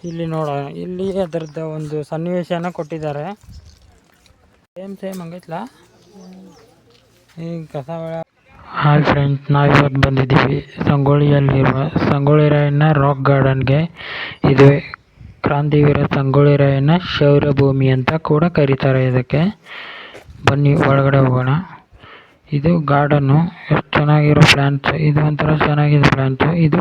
ಇಲ್ಲಿ ನೋಡೋಣ, ಇಲ್ಲಿ ಅದರದ್ದು ಒಂದು ಸನ್ನಿವೇಶನ ಕೊಟ್ಟಿದ್ದಾರೆ. ಸೇಮ್ ಹಂಗೈತ್ಲಾ ಈ ಕಸವಳ. ಹಾಯ್ ಫ್ರೆಂಡ್ಸ್, ನಾವಿವತ್ತು ಬಂದಿದ್ದೀವಿ ಸಂಗೊಳ್ಳಿಯಲ್ಲಿರುವ ಸಂಗೊಳ್ಳಿ ರಾಯಣ್ಣ ರಾಕ್ ಗಾರ್ಡನ್ಗೆ. ಇದು ಕ್ರಾಂತಿವೀರ ಸಂಗೊಳ್ಳಿ ರಾಯಣ್ಣ ಶೌರ್ಯ ಭೂಮಿ ಅಂತ ಕೂಡ ಕರೀತಾರೆ ಇದಕ್ಕೆ. ಬನ್ನಿ ಒಳಗಡೆ ಹೋಗೋಣ. ಇದು ಗಾರ್ಡನ್ನು, ಎಷ್ಟು ಚೆನ್ನಾಗಿರೋ ಪ್ಲಾಂಟ್ಸ್. ಇದು ಒಂಥರ ಚೆನ್ನಾಗಿದೆ ಪ್ಲಾಂಟ್ಸ್. ಇದು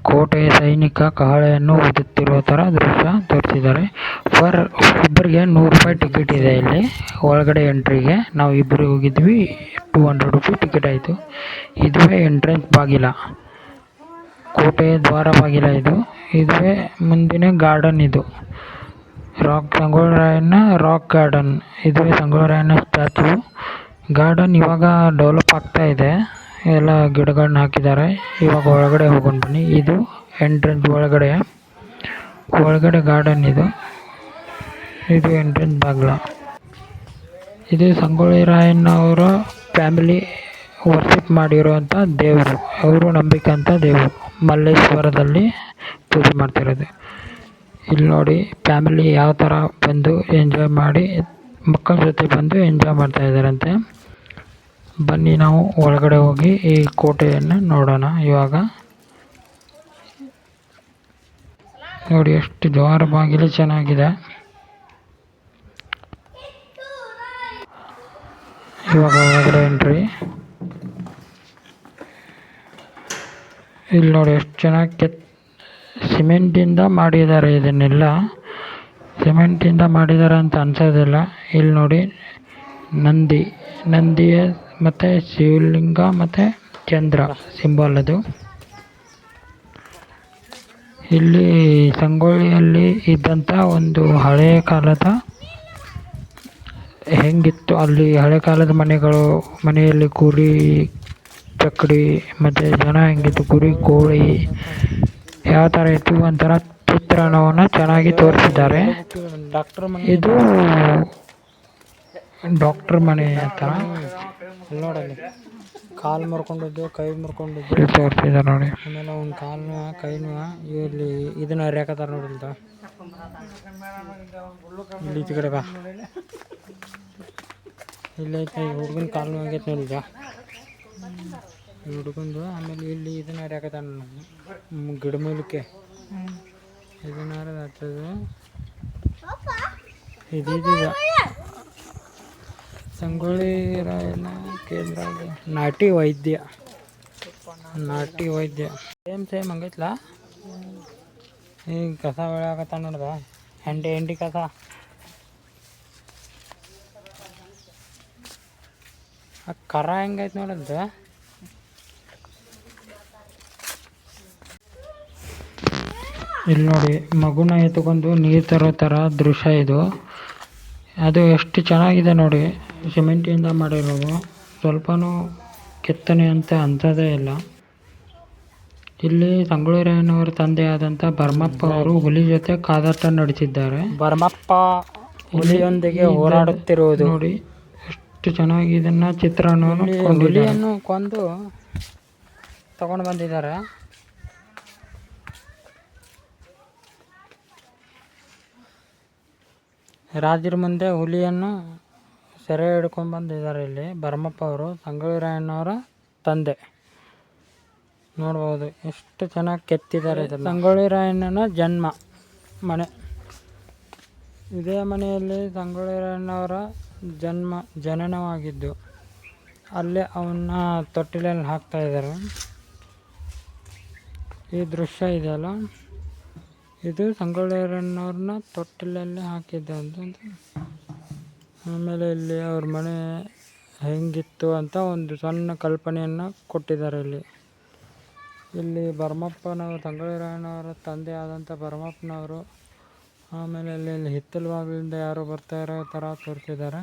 ಕೋಟೆಯ ಸೈನಿಕ ಕಹಳೆಯನ್ನು ಊದುತ್ತಿರುವ ಥರ ದೃಶ್ಯ ತೋರಿಸಿದ್ದಾರೆ. ಒಬ್ಬರಿಗೆ 100 ರೂಪಾಯಿ ಟಿಕೆಟ್ ಇದೆ ಇಲ್ಲಿ ಒಳಗಡೆ ಎಂಟ್ರಿಗೆ. ನಾವು ಇಬ್ಬರು ಹೋಗಿದ್ವಿ, 200 ರೂಪಾಯಿ ಟಿಕೆಟ್ ಆಯಿತು. ಇದುವೇ ಎಂಟ್ರೆನ್ಸ್ ಬಾಗಿಲ, ಕೋಟೆಯ ದ್ವಾರ ಬಾಗಿಲ ಇದು. ಇದುವೇ ಮುಂದಿನ ಗಾರ್ಡನ್. ಇದು ಸಂಗೊಳ್ಳಿ ರಾಯಣ್ಣ ರಾಕ್ ಗಾರ್ಡನ್. ಇದುವೇ ಸಂಗೊಳ್ಳಿ ರಾಯಣ್ಣ ಸ್ಟ್ಯಾಚು. ಗಾರ್ಡನ್ ಇವಾಗ ಡೆವಲಪ್ ಆಗ್ತಾ ಇದೆ, ಎಲ್ಲ ಗಿಡಗಳನ್ನ ಹಾಕಿದ್ದಾರೆ. ಇವಾಗ ಒಳಗಡೆ ಹೋಗೋಣ ಬನ್ನಿ. ಇದು ಎಂಟ್ರೆನ್ಸ್ ಒಳಗಡೆ ಗಾರ್ಡನ್. ಇದು ಎಂಟ್ರೆನ್ಸ್ ಬಾಗಿಲ. ಇದು ಸಂಗೊಳ್ಳಿ ರಾಯಣ್ಣ ಅವರ ಫ್ಯಾಮಿಲಿ ವರ್ಷಿಪ್ ಮಾಡಿರುವಂಥ ದೇವರು, ಅವರು ನಂಬಿಕೆ ಅಂತ ದೇವರು. ಮಲ್ಲೇಶ್ವರದಲ್ಲಿ ಪೂಜೆ ಮಾಡ್ತಿರೋದು. ಇಲ್ಲಿ ನೋಡಿ ಫ್ಯಾಮಿಲಿ ಯಾವ ಥರ ಬಂದು ಎಂಜಾಯ್ ಮಾಡಿ, ಮಕ್ಕಳ ಜೊತೆ ಬಂದು ಎಂಜಾಯ್ ಮಾಡ್ತಾ ಇದ್ದಾರಂತೆ. ಬನ್ನಿ ನಾವು ಒಳಗಡೆ ಹೋಗಿ ಈ ಕೋಟೆಯನ್ನು ನೋಡೋಣ. ಇವಾಗ ನೋಡಿ ಎಷ್ಟು ದ್ವಾರ ಬಾಗಿಲು ಚೆನ್ನಾಗಿದೆ. ಇವಾಗ ಒಳಗಡೆ ಎಂಟ್ರಿ. ಇಲ್ಲಿ ನೋಡಿ ಎಷ್ಟು ಚೆನ್ನಾಗಿ ಸಿಮೆಂಟಿಂದ ಮಾಡಿದ್ದಾರೆ. ಇದನ್ನೆಲ್ಲ ಸಿಮೆಂಟಿಂದ ಮಾಡಿದ್ದಾರೆ ಅಂತ ಅನ್ಸೋದಿಲ್ಲ. ಇಲ್ಲಿ ನೋಡಿ ನಂದಿಯ ಮತ್ತು ಶಿವಲಿಂಗ ಮತ್ತು ಚಂದ್ರ ಸಿಂಬಲ್ ಅದು. ಇಲ್ಲಿ ಸಂಗೊಳ್ಳಿಯಲ್ಲಿ ಇದ್ದಂಥ ಒಂದು ಹಳೆಯ ಕಾಲದ ಹೆಂಗಿತ್ತು ಅಲ್ಲಿ, ಹಳೆ ಕಾಲದ ಮನೆಯಲ್ಲಿ ಕುರಿ ಚಕ್ಕಡಿ ಮತ್ತು ಜನ ಹೆಂಗಿತ್ತು, ಕುರಿ ಕೋಳಿ ಯಾವ ಥರ ಇತ್ತು, ಒಂಥರ ಚಿತ್ರಣವನ್ನು ಚೆನ್ನಾಗಿ ತೋರಿಸಿದ್ದಾರೆ. ಇದು ಡಾಕ್ಟ್ರ್ ಮನೆ ಥರ ನೋಡಲ್ಲಿ. ಕಾಲು ಮುರ್ಕೊಂಡಿದ್ದು, ಕೈ ಮುರ್ಕೊಂಡಿದ್ದು ತೋರಿಸಿದ್ದಾರೆ ನೋಡಿ. ಆಮೇಲೆ ಒಂದು ಕಾಲು ಕೈನು ಇಲ್ಲಿ ಇದನ್ನ ಹರಿಯಾಕತ್ತಾರ ನೋಡಿ. ಇಲ್ಲಿ ಈ ಕಡೆ ಬಾ, ಇಲ್ಲೈತೆ ಹುಡುಗನ ಕಾಲು ಆಗೈತೆ ನೋಡಿ ಈಗ ಹುಡುಗಂದು. ಆಮೇಲೆ ಇಲ್ಲಿ ಇದನ್ನ ಹರಿಯಾಕತ್ತಾರ ಗಿಡ ಮೂಲಕ್ಕೆ, ಇದನ್ನ ಹಚ್ಚೋದು. ಇದೀಗ ಸಂಗೊಳ್ಳಿ ರಾಯಣ್ಣ ಕೇಂದ್ರ ನಾಟಿ ವೈದ್ಯ ಸೇಮ್ ಹಂಗೈತ್ಲಾ ಈಗ ಕಸ ಬೆಳೆಯಾಕತ್ತ ನೋಡ್ದ. ಎಂಡಿ ಕಸ. ಆ ಕರ ಹೆಂಗೈತೆ ನೋಡಂತ. ಇಲ್ಲಿ ನೋಡಿ ಮಗುನ ಎತ್ಕೊಂಡು ನೀರು ತರೋ ಥರ ದೃಶ್ಯ ಇದು. ಅದು ಎಷ್ಟು ಚೆನ್ನಾಗಿದೆ ನೋಡಿ. ಸಿಮೆಂಟಿಂದ ಮಾಡಿರೋದು, ಸ್ವಲ್ಪನೂ ಕೆತ್ತನೆ ಅಂತ ಅನ್ಸೋದೇ ಇಲ್ಲ. ಇಲ್ಲಿ ಸಂಗೊಳ್ಳಿ ರಾಯಣ್ಣವರ ತಂದೆಯಾದಂಥ ಭರಮಪ್ಪ ಅವರು ಹುಲಿ ಜೊತೆ ಕಾದಾಟ ನಡೆಸಿದ್ದಾರೆ. ಭರಮಪ್ಪ ಹುಲಿಯೊಂದಿಗೆ ಹೋರಾಡುತ್ತಿರುವುದು ನೋಡಿ. ಎಷ್ಟು ಚೆನ್ನಾಗಿ ಇದನ್ನ ಚಿತ್ರಣವನ್ನು ಹುಲಿಯನ್ನು ಕೊಂದು ತಗೊಂಡು ಬಂದಿದ್ದಾರೆ. ರಾಜರ ಮುಂದೆ ಹುಲಿಯನ್ನು ಸೆರೆ ಹಿಡ್ಕೊಂಡು ಬಂದಿದ್ದಾರೆ. ಇಲ್ಲಿ ಭರಮಪ್ಪ ಅವರು ಸಂಗೊಳ್ಳಿ ರಾಯಣ್ಣವರ ತಂದೆ. ನೋಡ್ಬೋದು ಎಷ್ಟು ಚೆನ್ನಾಗಿ ಕೆತ್ತಿದ್ದಾರೆ. ಸಂಗೊಳ್ಳಿ ರಾಯಣ್ಣನ ಜನ್ಮ ಮನೆ. ಇದೇ ಮನೆಯಲ್ಲಿ ಸಂಗೊಳ್ಳಿ ರಾಯಣ್ಣವರ ಜನನವಾಗಿದ್ದು, ಅಲ್ಲೇ ಅವನ್ನ ತೊಟ್ಟಿಲಲ್ಲಿ ಹಾಕ್ತಾ ಇದ್ದಾರೆ. ಈ ದೃಶ್ಯ ಇದೆಯಲ್ಲ, ಇದು ಸಂಗೊಳ್ಳಿ ರಾಯಣ್ಣವ್ರನ್ನ ತೊಟ್ಟಿಲಲ್ಲಿ ಹಾಕಿದ್ದೆ ಅಂತ. ಆಮೇಲೆ ಇಲ್ಲಿ ಅವ್ರ ಮನೆ ಹೆಂಗಿತ್ತು ಅಂತ ಒಂದು ಸಣ್ಣ ಕಲ್ಪನೆಯನ್ನು ಕೊಟ್ಟಿದ್ದಾರೆ. ಇಲ್ಲಿ ಭರಮಪ್ಪನವರು, ಸಂಗೊಳ್ಳಿ ರಾಯಣ್ಣವರ ತಂದೆ ಆದಂಥ ಭರಮಪ್ಪನವರು. ಆಮೇಲೆ ಇಲ್ಲಿ ಹಿತ್ತಲು ಬಾಗಿಲಿಂದ ಯಾರೋ ಬರ್ತಾ ಇರೋ ಥರ ತೋರಿಸಿದ್ದಾರೆ.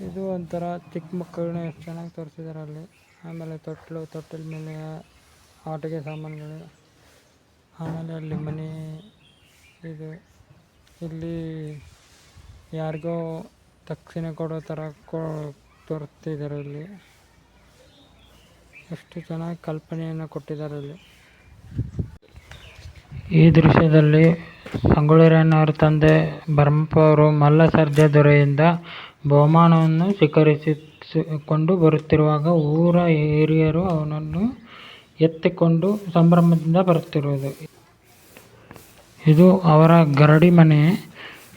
ಇದು ಒಂಥರ ಚಿಕ್ಕ ಮಕ್ಕಳನ್ನ ಎಷ್ಟು ಚೆನ್ನಾಗಿ ತೋರಿಸಿದ್ದಾರೆ ಅಲ್ಲಿ. ಆಮೇಲೆ ತೊಟ್ಟಿಲ ಮೇಲೆ ಆಟಿಕೆ ಸಾಮಾನುಗಳು. ಆಮೇಲೆ ಅಲ್ಲಿ ಮನೆ ಇದು. ಇಲ್ಲಿ ಯಾರಿಗೋ ದಕ್ಷಿಣೆ ಕೊಡೋ ಥರ ತೋರಿಸ್ತಿದ್ದಾರೆ. ಇಲ್ಲಿ ಎಷ್ಟು ಚೆನ್ನಾಗಿ ಕಲ್ಪನೆಯನ್ನು ಕೊಟ್ಟಿದ್ದಾರೆ. ಇಲ್ಲಿ ಈ ದೃಶ್ಯದಲ್ಲಿ ಸಂಗೊಳ್ಳಿ ರಾಯಣ್ಣವರ ತಂದೆ ಭರಮಪ್ಪ ಅವರು ಮಲ್ಲ ಸರ್ಜಾ ದೊರೆಯಿಂದ ಬಹುಮಾನವನ್ನು ಸ್ವೀಕರಿಸಿಕೊಂಡು ಬರುತ್ತಿರುವಾಗ ಊರ ಹಿರಿಯರು ಅವನನ್ನು ಎತ್ತಿಕೊಂಡು ಸಂಭ್ರಮದಿಂದ ಬರುತ್ತಿರುವುದು. ಇದು ಅವರ ಗರಡಿ ಮನೆ.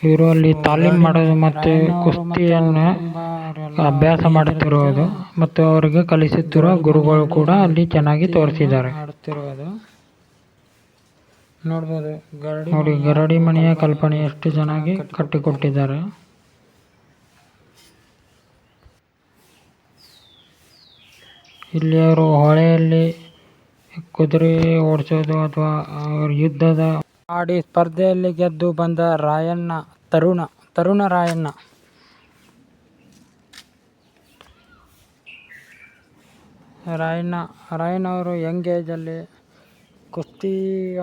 ಇವರು ಅಲ್ಲಿ ತಾಲೀಮ್ ಮಾಡೋದು ಮತ್ತು ಕುಸ್ತಿಯನ್ನು ಅಭ್ಯಾಸ ಮಾಡುತ್ತಿರುವುದು ಮತ್ತು ಅವರಿಗೆ ಕಲಿಸುತ್ತಿರುವ ಗುರುಗಳು ಕೂಡ ಅಲ್ಲಿ ಚೆನ್ನಾಗಿ ತೋರಿಸಿದ್ದಾರೆ. ನೋಡ್ಬೋದು ನೋಡಿ, ಗರಡಿ ಮನೆಯ ಕಲ್ಪನೆ ಎಷ್ಟು ಚೆನ್ನಾಗಿ ಕಟ್ಟಿಕೊಟ್ಟಿದ್ದಾರೆ. ಇಲ್ಲಿ ಅವರು ಹೊಳೆಯಲ್ಲಿ ಕುದುರೆ ಓಡಿಸೋದು ಅಥವಾ ಯುದ್ಧದ ಆಡಿ ಸ್ಪರ್ಧೆಯಲ್ಲಿ ಗೆದ್ದು ಬಂದ ರಾಯಣ್ಣ, ತರುಣ ರಾಯಣ್ಣ. ರಾಯಣ್ಣವರು ಯಂಗ್ ಏಜಲ್ಲಿ ಕುಸ್ತಿ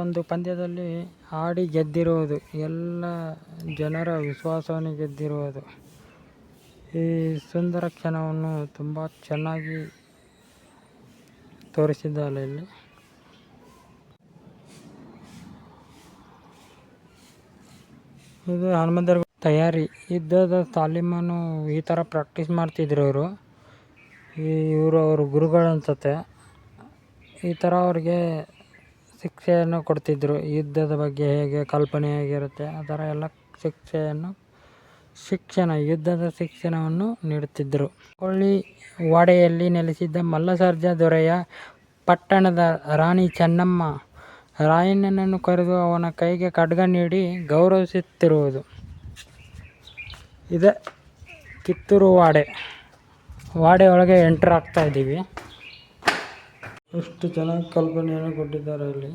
ಒಂದು ಪಂದ್ಯದಲ್ಲಿ ಆಡಿ ಗೆದ್ದಿರುವುದು, ಎಲ್ಲ ಜನರ ವಿಶ್ವಾಸವನ್ನು ಗೆದ್ದಿರುವುದು. ಈ ಸುಂದರ ಕ್ಷಣವನ್ನು ತುಂಬ ಚೆನ್ನಾಗಿ ತೋರಿಸಿದ್ದಾರೆ ಇಲ್ಲಿ. ಇದು ಹನುಮಂತರ ತಯಾರಿ ಯುದ್ಧದ ತಾಲೀಮನ್ನು ಈ ಥರ ಪ್ರಾಕ್ಟೀಸ್ ಮಾಡ್ತಿದ್ರು ಇವರು. ಅವ್ರ ಗುರುಗಳು ಅನ್ಸುತ್ತೆ. ಈ ಥರ ಅವ್ರಿಗೆ ಶಿಕ್ಷೆಯನ್ನು ಕೊಡ್ತಿದ್ರು. ಯುದ್ಧದ ಬಗ್ಗೆ ಹೇಗೆ ಕಲ್ಪನೆ ಹೇಗಿರುತ್ತೆ ಆ ಥರ ಎಲ್ಲ ಯುದ್ಧದ ಶಿಕ್ಷಣವನ್ನು ನೀಡುತ್ತಿದ್ದರು. ಕೊಳ್ಳಿ ವಾಡೆಯಲ್ಲಿ ನೆಲೆಸಿದ್ದ ಮಲ್ಲಸರ್ಜಾ ದೊರೆಯ ಪಟ್ಟಣದ ರಾಣಿ ಚೆನ್ನಮ್ಮ ರಾಯಣ್ಣನನ್ನು ಕರೆದು ಅವನ ಕೈಗೆ ಖಡ್ಗ ನೀಡಿ ಗೌರವಿಸುತ್ತಿರುವುದು. ಇದೆ ಕಿತ್ತೂರು ವಾಡೆ ಒಳಗೆ ಎಂಟರ್ ಆಗ್ತಾ ಇದ್ದೀವಿ. ಎಷ್ಟು ಚೆನ್ನಾಗಿ ಕಲ್ಪನೆಯನ್ನು ಕೊಟ್ಟಿದ್ದಾರೆ ಇಲ್ಲಿ.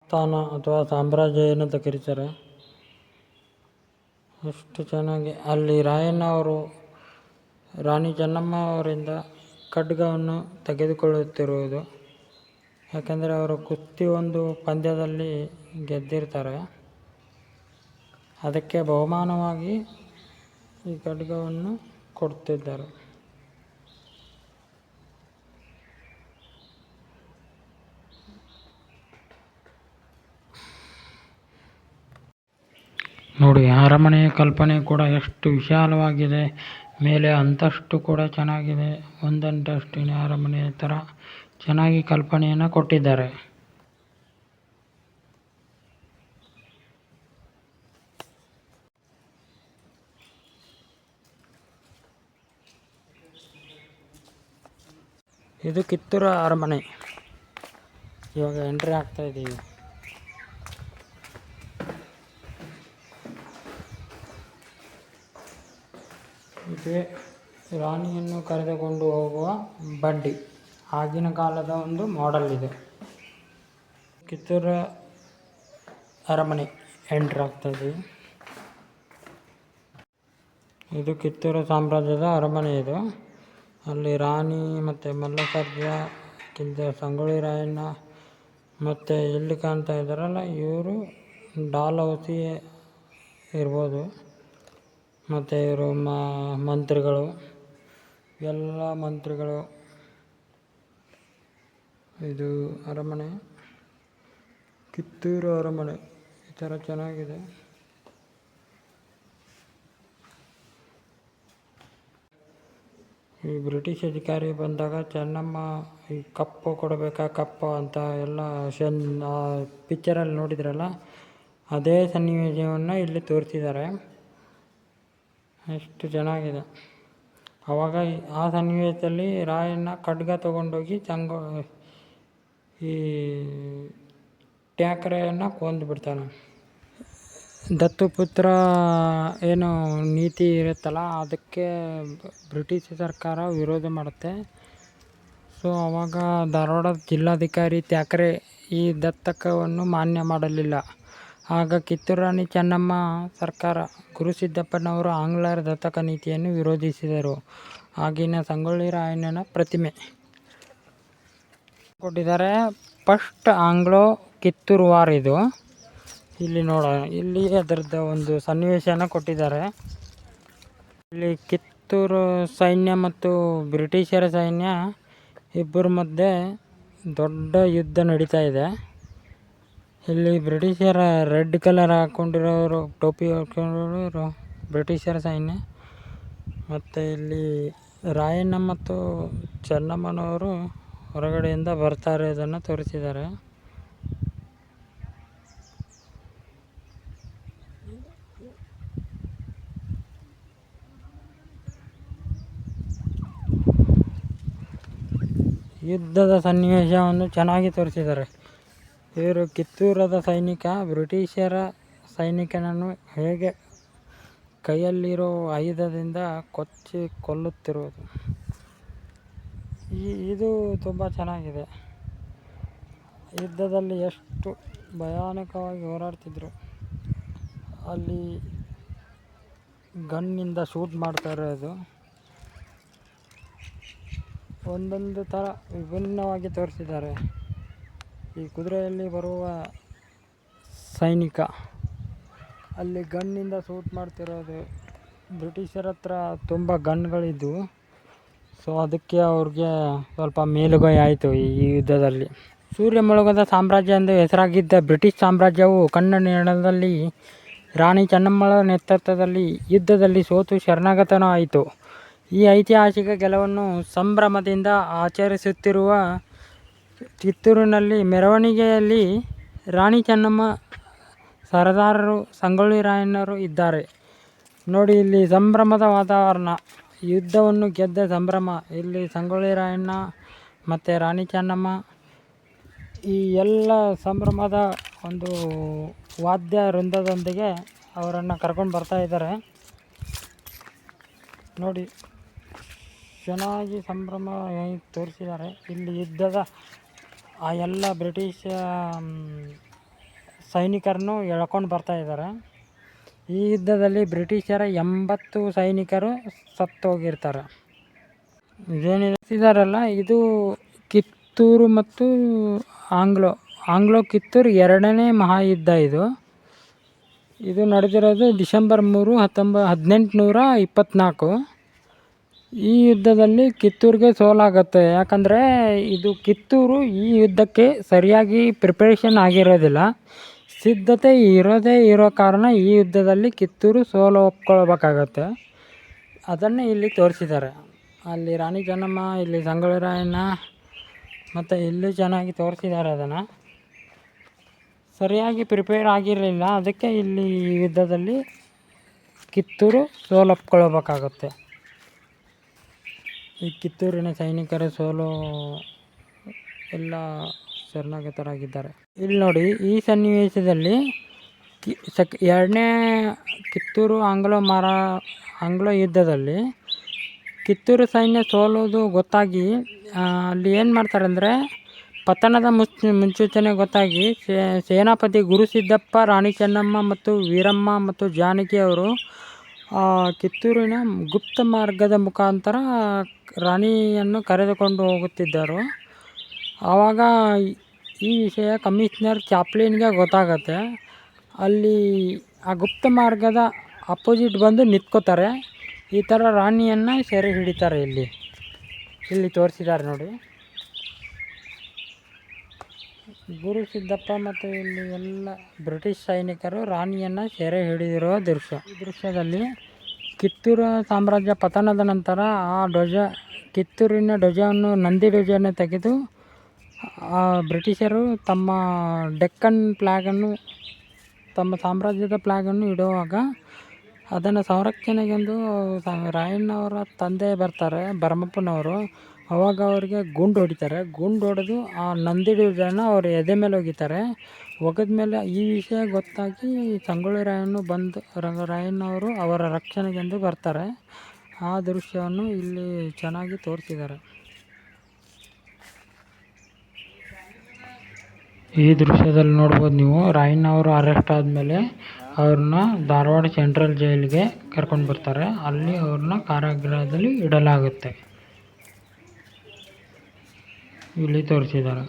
ಸ್ಥಾನ ಅಥವಾ ಸಾಮ್ರಾಜ್ಯ ಏನಂತ ಕರೀತಾರೆ. ಎಷ್ಟು ಚೆನ್ನಾಗಿ ಅಲ್ಲಿ ರಾಯಣ್ಣ ಅವರು ರಾಣಿ ಚೆನ್ನಮ್ಮ ಅವರಿಂದ ಖಡ್ಗವನ್ನು ತೆಗೆದುಕೊಳ್ಳುತ್ತಿರುವುದು. ಯಾಕೆಂದರೆ ಅವರು ಕುಸ್ತಿ ಒಂದು ಪಂದ್ಯದಲ್ಲಿ ಗೆದ್ದಿರ್ತಾರೆ. ಅದಕ್ಕೆ ಬಹುಮಾನವಾಗಿ ಈ ಖಡ್ಗವನ್ನು ಕೊಡ್ತಿದ್ದಾರೆ. ನೋಡಿ, ಅರಮನೆಯ ಕಲ್ಪನೆ ಕೂಡ ಎಷ್ಟು ವಿಶಾಲವಾಗಿದೆ. ಮೇಲೆ ಅಂತಸ್ತು ಕೂಡ ಚೆನ್ನಾಗಿದೆ. ಒಂದಂತಸ್ತಿನ ಅರಮನೆ ಥರ ಚೆನ್ನಾಗಿ ಕಲ್ಪನೆಯನ್ನು ಕೊಟ್ಟಿದ್ದಾರೆ. ಇದು ಕಿತ್ತೂರು ಅರಮನೆ. ಇವಾಗ ಎಂಟ್ರಿ ಆಗ್ತಾ ಇದ್ದೀವಿ. ಇದೇ ರಾಣಿಯನ್ನು ಕರೆದುಕೊಂಡು ಹೋಗುವ ಬಂಡಿ. ಆಗಿನ ಕಾಲದ ಒಂದು ಮಾಡೆಲ್ ಇದು. ಕಿತ್ತೂರು ಅರಮನೆ ಎಂಟ್ರಿ ಆಗ್ತಾ ಇದ್ದೀವಿ. ಇದು ಕಿತ್ತೂರು ಸಾಮ್ರಾಜ್ಯದ ಅರಮನೆ. ಇದು ಅಲ್ಲಿ ರಾಣಿ ಮತ್ತು ಮಲ್ಲಸರ್ಜಾ ಸಂಗೊಳ್ಳಿ ರಾಯಣ್ಣ ಮತ್ತು ಎಲ್ಲಿ ಕಾಣ್ತಾ ಇದ್ದಾರಲ್ಲ ಇವರು ಡಾಲ್ಹೌಸಿ ಇರ್ಬೋದು. ಮತ್ತು ಇವರು ಮಂತ್ರಿಗಳು, ಎಲ್ಲ ಮಂತ್ರಿಗಳು. ಇದು ಅರಮನೆ, ಕಿತ್ತೂರು ಅರಮನೆ. ಈ ಥರ ಚೆನ್ನಾಗಿದೆ. ಈ ಬ್ರಿಟಿಷ್ ಅಧಿಕಾರಿ ಬಂದಾಗ ಚೆನ್ನಮ್ಮ ಈ ಕಪ್ಪು ಕೊಡಬೇಕಾ ಕಪ್ಪು ಅಂತ ಎಲ್ಲ ಪಿಕ್ಚರಲ್ಲಿ ನೋಡಿದ್ರಲ್ಲ, ಅದೇ ಸನ್ನಿವೇಶವನ್ನು ಇಲ್ಲಿ ತೋರಿಸಿದ್ದಾರೆ. ಎಷ್ಟು ಚೆನ್ನಾಗಿದೆ. ಆವಾಗ ಆ ಸನ್ನಿವೇಶದಲ್ಲಿ ರಾಯಣ್ಣ ಖಡ್ಗ ತೊಗೊಂಡೋಗಿ ಈ ಟ್ಯಾಕರೆಯನ್ನು ಕೊಂದು ಬಿಡ್ತಾನೆ. ದತ್ತುಪುತ್ರ ಏನು ನೀತಿ ಇರುತ್ತಲ್ಲ, ಅದಕ್ಕೆ ಬ್ರಿಟಿಷ್ ಸರ್ಕಾರ ವಿರೋಧ ಮಾಡುತ್ತೆ. ಸೊ ಆವಾಗ ಧಾರವಾಡದ ಜಿಲ್ಲಾಧಿಕಾರಿ ತ್ಯಾಕರೆ ಈ ದತ್ತಕವನ್ನು ಮಾನ್ಯ ಮಾಡಲಿಲ್ಲ. ಆಗ ಕಿತ್ತೂರು ರಾಣಿ ಚೆನ್ನಮ್ಮ ಸರ್ಕಾರ ಗುರುಸಿದ್ದಪ್ಪನವರು ಆಂಗ್ಲರ ದತ್ತಕ ನೀತಿಯನ್ನು ವಿರೋಧಿಸಿದರು. ಆಗಿನ ಸಂಗೊಳ್ಳಿ ರಾಯಣ್ಣನ ಪ್ರತಿಮೆ ಕೊಟ್ಟಿದ್ದಾರೆ. ಫಸ್ಟ್ ಆಂಗ್ಲೋ ಕಿತ್ತೂರು ವಾರ್ ಇದು. ಇಲ್ಲಿ ನೋಡೋಣ, ಇಲ್ಲಿ ಅದರದ್ದು ಒಂದು ಸನ್ನಿವೇಶನ ಕೊಟ್ಟಿದ್ದಾರೆ. ಇಲ್ಲಿ ಕಿತ್ತೂರು ಸೈನ್ಯ ಮತ್ತು ಬ್ರಿಟಿಷರ ಸೈನ್ಯ ಇಬ್ಬರ ಮಧ್ಯೆ ದೊಡ್ಡ ಯುದ್ಧ ನಡೀತಾ ಇದೆ. ಇಲ್ಲಿ ಬ್ರಿಟಿಷರ ರೆಡ್ ಕಲರ್ ಹಾಕ್ಕೊಂಡಿರೋರು, ಟೋಪಿ ಹಾಕ್ಕೊಂಡಿರೋರು ಬ್ರಿಟಿಷರ ಸೈನ್ಯ. ಮತ್ತು ಇಲ್ಲಿ ರಾಯಣ್ಣ ಮತ್ತು ಚೆನ್ನಮ್ಮನವರು ಹೊರಗಡೆಯಿಂದ ಬರ್ತಾ ಇರೋದನ್ನು ತೋರಿಸಿದ್ದಾರೆ. ಯುದ್ಧದ ಸನ್ನಿವೇಶವನ್ನು ಚೆನ್ನಾಗಿ ತೋರಿಸಿದ್ದಾರೆ. ಇವರು ಕಿತ್ತೂರದ ಸೈನಿಕ ಬ್ರಿಟಿಷರ ಸೈನಿಕನನ್ನು ಹೇಗೆ ಕೈಯಲ್ಲಿರೋ ಆಯುಧದಿಂದ ಕೊಚ್ಚಿ ಕೊಲ್ಲುತ್ತಿರುವುದು, ಇದು ತುಂಬ ಚೆನ್ನಾಗಿದೆ. ಯುದ್ಧದಲ್ಲಿ ಎಷ್ಟು ಭಯಾನಕವಾಗಿ ಹೋರಾಡ್ತಿದ್ರು. ಅಲ್ಲಿ ಗನ್ನಿಂದ ಶೂಟ್ ಮಾಡ್ತಾ ಇರೋದು ಒಂದೊಂದು ಥರ ವಿಭಿನ್ನವಾಗಿ ತೋರಿಸಿದ್ದಾರೆ. ಈ ಕುದುರೆಯಲ್ಲಿ ಬರುವ ಸೈನಿಕ ಅಲ್ಲಿ ಗನ್ನಿಂದ ಶೂಟ್ ಮಾಡ್ತಿರೋದು. ಬ್ರಿಟಿಷರ ಹತ್ರ ತುಂಬ ಗನ್ಗಳಿದ್ದವು. ಸೊ ಅದಕ್ಕೆ ಅವ್ರಿಗೆ ಸ್ವಲ್ಪ ಮೇಲುಗೈ ಆಯಿತು ಈ ಯುದ್ಧದಲ್ಲಿ. ಸೂರ್ಯ ಮುಳುಗದ ಸಾಮ್ರಾಜ್ಯ ಎಂದು ಹೆಸರಾಗಿದ್ದ ಬ್ರಿಟಿಷ್ ಸಾಮ್ರಾಜ್ಯವು ಕನ್ನಡ ನೆಲದಲ್ಲಿ ರಾಣಿ ಚೆನ್ನಮ್ಮಳ ನೇತೃತ್ವದಲ್ಲಿ ಯುದ್ಧದಲ್ಲಿ ಸೋತು ಶರಣಾಗತವಾಯಿತು. ಈ ಐತಿಹಾಸಿಕ ಗೆಲುವನ್ನು ಸಂಭ್ರಮದಿಂದ ಆಚರಿಸುತ್ತಿರುವ ಕಿತ್ತೂರಿನಲ್ಲಿ ಮೆರವಣಿಗೆಯಲ್ಲಿ ರಾಣಿ ಚೆನ್ನಮ್ಮ, ಸರದಾರರು, ಸಂಗೊಳ್ಳಿ ರಾಯಣ್ಣರು ಇದ್ದಾರೆ. ನೋಡಿ, ಇಲ್ಲಿ ಸಂಭ್ರಮದ ವಾತಾವರಣ, ಯುದ್ಧವನ್ನು ಗೆದ್ದ ಸಂಭ್ರಮ. ಇಲ್ಲಿ ಸಂಗೊಳ್ಳಿ ರಾಯಣ್ಣ ಮತ್ತು ರಾಣಿ ಚೆನ್ನಮ್ಮ ಈ ಎಲ್ಲ ಸಂಭ್ರಮದ ಒಂದು ವಾದ್ಯ ವೃಂದದೊಂದಿಗೆ ಅವರನ್ನು ಕರ್ಕೊಂಡು ಬರ್ತಾ ಇದ್ದಾರೆ. ನೋಡಿ, ಚೆನ್ನಾಗಿ ಸಂಭ್ರಮ ತೋರಿಸಿದ್ದಾರೆ. ಇಲ್ಲಿ ಯುದ್ಧದ ಆ ಎಲ್ಲ ಬ್ರಿಟಿಷ್ ಸೈನಿಕರನ್ನು ಎಳ್ಕೊಂಡು ಬರ್ತಾ ಇದ್ದಾರೆ. ಈ ಯುದ್ಧದಲ್ಲಿ ಬ್ರಿಟಿಷರ 80 ಸೈನಿಕರು ಸತ್ತೋಗಿರ್ತಾರೆ. ಇದೇನಿದಾರಲ್ಲ, ಇದು ಕಿತ್ತೂರು ಮತ್ತು ಆಂಗ್ಲೋ ಕಿತ್ತೂರು ಎರಡನೇ ಮಹಾಯುದ್ಧ. ಇದು ನಡೆದಿರೋದು ಡಿಸೆಂಬರ್ 3, 1824. ಈ ಯುದ್ಧದಲ್ಲಿ ಕಿತ್ತೂರಿಗೆ ಸೋಲಾಗುತ್ತೆ. ಯಾಕಂದರೆ ಇದು ಕಿತ್ತೂರು ಈ ಯುದ್ಧಕ್ಕೆ ಸರಿಯಾಗಿ ಪ್ರಿಪರೇಷನ್ ಆಗಿರೋದಿಲ್ಲ, ಸಿದ್ಧತೆ ಇರೋ ಕಾರಣ ಈ ಯುದ್ಧದಲ್ಲಿ ಕಿತ್ತೂರು ಸೋಲು ಒಪ್ಕೊಳ್ಬೇಕಾಗತ್ತೆ. ಅದನ್ನೇ ಇಲ್ಲಿ ತೋರಿಸಿದ್ದಾರೆ. ಅಲ್ಲಿ ರಾಣಿ ಚೆನ್ನಮ್ಮ, ಇಲ್ಲಿ ಸಂಗೊಳ್ಳಿ ರಾಯಣ್ಣ, ಮತ್ತು ಇಲ್ಲಿ ಚೆನ್ನಾಗಿ ತೋರಿಸಿದ್ದಾರೆ. ಅದನ್ನು ಸರಿಯಾಗಿ ಪ್ರಿಪೇರ್ ಆಗಿರಲಿಲ್ಲ, ಅದಕ್ಕೆ ಇಲ್ಲಿ ಯುದ್ಧದಲ್ಲಿ ಕಿತ್ತೂರು ಸೋಲೊಪ್ಕೊಳ್ಬೇಕಾಗುತ್ತೆ. ಈ ಕಿತ್ತೂರಿನ ಸೈನಿಕರ ಸೋಲು ಎಲ್ಲ ಶರಣಾಗತರಾಗಿದ್ದಾರೆ. ಇಲ್ಲಿ ನೋಡಿ, ಈ ಸನ್ನಿವೇಶದಲ್ಲಿ ಎರಡನೇ ಕಿತ್ತೂರು ಆಂಗ್ಲೋ ಯುದ್ಧದಲ್ಲಿ ಕಿತ್ತೂರು ಸೈನ್ಯ ಸೋಲೋದು ಗೊತ್ತಾಗಿ ಅಲ್ಲಿ ಏನು ಮಾಡ್ತಾರೆ ಅಂದರೆ, ಪತನದ ಮುನ್ಸೂಚನೆ ಗೊತ್ತಾಗಿ ಸೇನಾಪತಿ ಗುರುಸಿದ್ದಪ್ಪ, ರಾಣಿ ಚೆನ್ನಮ್ಮ ಮತ್ತು ವೀರಮ್ಮ ಮತ್ತು ಜಾನಕಿ ಅವರು ಕಿತ್ತೂರಿನ ಗುಪ್ತ ಮಾರ್ಗದ ಮುಖಾಂತರ ರಾಣಿಯನ್ನು ಕರೆದುಕೊಂಡು ಹೋಗುತ್ತಿದ್ದರು. ಆವಾಗ ಈ ವಿಷಯ ಕಮಿಷನರ್ ಚಾಪ್ಲಿನ್ಗೆ ಗೊತ್ತಾಗತ್ತೆ. ಅಲ್ಲಿ ಆ ಗುಪ್ತ ಮಾರ್ಗದ ಅಪೋಸಿಟ್ ಬಂದು ನಿಂತ್ಕೋತಾರೆ. ಈ ಥರ ರಾಣಿಯನ್ನು ಸೆರೆ ಹಿಡಿತಾರೆ. ಇಲ್ಲಿ ತೋರಿಸಿದ್ದಾರೆ ನೋಡಿ, ಗುರು ಸಿದ್ದಪ್ಪ ಮತ್ತು ಇಲ್ಲಿ ಎಲ್ಲ ಬ್ರಿಟಿಷ್ ಸೈನಿಕರು ರಾಣಿಯನ್ನು ಸೆರೆ ಹಿಡಿದಿರುವ ದೃಶ್ಯ. ಈ ದೃಶ್ಯದಲ್ಲಿ ಕಿತ್ತೂರು ಸಾಮ್ರಾಜ್ಯ ಪತನದ ನಂತರ ಕಿತ್ತೂರಿನ ಧ್ವಜವನ್ನು, ನಂದಿ ಧ್ವಜವನ್ನು ತೆಗೆದು ಬ್ರಿಟಿಷರು ತಮ್ಮ ಡೆಕ್ಕನ್ ಫ್ಲ್ಯಾಗನ್ನು, ತಮ್ಮ ಸಾಮ್ರಾಜ್ಯದ ಫ್ಲ್ಯಾಗನ್ನು ಇಡುವಾಗ ಅದನ್ನು ಸಂರಕ್ಷಣೆಗೆಂದು ರಾಯಣ್ಣವರ ತಂದೆ ಬರ್ತಾರೆ, ಭರಮಪ್ಪನವರು. ಅವಾಗ ಅವರಿಗೆ ಗುಂಡು ಹೊಡಿತಾರೆ. ಗುಂಡು ಹೊಡೆದು ಆ ನಂದಿ ಧ್ವಜನ ಅವ್ರ ಎದೆ ಮೇಲೆ ಒಗೆದ್ಮೇಲೆ ಈ ವಿಷಯ ಗೊತ್ತಾಗಿ ಸಂಗೊಳ್ಳಿ ರಾಯಣ್ಣವರು ಅವರ ರಕ್ಷಣೆಗೆಂದು ಬರ್ತಾರೆ. ಆ ದೃಶ್ಯವನ್ನು ಇಲ್ಲಿ ಚೆನ್ನಾಗಿ ತೋರಿಸಿದ್ದಾರೆ. ಈ ದೃಶ್ಯದಲ್ಲಿ ನೋಡ್ಬೋದು ನೀವು, ರಾಯಣ್ಣ ಅವರು ಅರೆಸ್ಟ್ ಆದಮೇಲೆ ಅವ್ರನ್ನ ಧಾರವಾಡ ಸೆಂಟ್ರಲ್ ಜೈಲಿಗೆ ಕರ್ಕೊಂಡು ಬರ್ತಾರೆ. ಅಲ್ಲಿ ಅವ್ರನ್ನ ಕಾರಾಗೃಹದಲ್ಲಿ ಇಡಲಾಗುತ್ತೆ. ಇಲ್ಲಿ ತೋರಿಸಿದ್ದಾರೆ.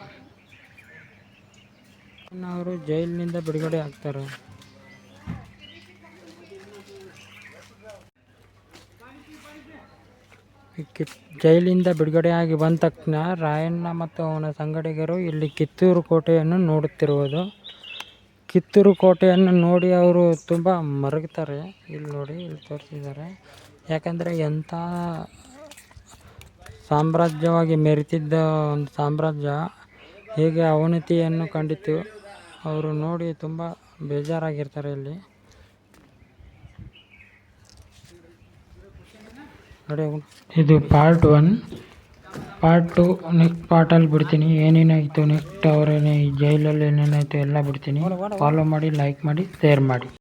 ಅವರು ಜೈಲಿನಿಂದ ಬಿಡುಗಡೆ ಆಗ್ತಾರೆ. ಜೈಲಿಂದ ಬಿಡುಗಡೆಯಾಗಿ ಬಂದ ತಕ್ಷಣ ರಾಯಣ್ಣ ಮತ್ತು ಅವನ ಸಂಗಡಿಗರು ಇಲ್ಲಿ ಕಿತ್ತೂರು ಕೋಟೆಯನ್ನು ನೋಡುತ್ತಿರುವುದು. ಕಿತ್ತೂರು ಕೋಟೆಯನ್ನು ನೋಡಿ ಅವರು ತುಂಬ ಮರಗ್ತಾರೆ. ಇಲ್ಲಿ ನೋಡಿ, ಇಲ್ಲಿ ತೋರಿಸಿದ್ದಾರೆ. ಯಾಕಂದರೆ ಎಂಥ ಸಾಮ್ರಾಜ್ಯವಾಗಿ ಮೆರೆತಿದ್ದ ಒಂದು ಸಾಮ್ರಾಜ್ಯ ಹೇಗೆ ಅವನತಿಯನ್ನು ಕಂಡಿತು. ಅವರು ನೋಡಿ ತುಂಬ ಬೇಜಾರಾಗಿರ್ತಾರೆ ಇಲ್ಲಿ ನೋಡಿ. ಇದು ಪಾರ್ಟ್ 1. ಪಾರ್ಟ್ 2 ನೆಕ್ಸ್ಟ್ ಪಾರ್ಟಲ್ಲಿ ಬಿಡ್ತೀನಿ. ಏನೇನಾಯಿತು ನೆಕ್ಸ್ಟ್ ಅವರೇನೇ ಈ ಜೈಲಲ್ಲಿ ಏನೇನಾಯಿತು ಎಲ್ಲ ಬಿಡ್ತೀನಿ. ಫಾಲೋ ಮಾಡಿ, ಲೈಕ್ ಮಾಡಿ, ಶೇರ್ ಮಾಡಿ.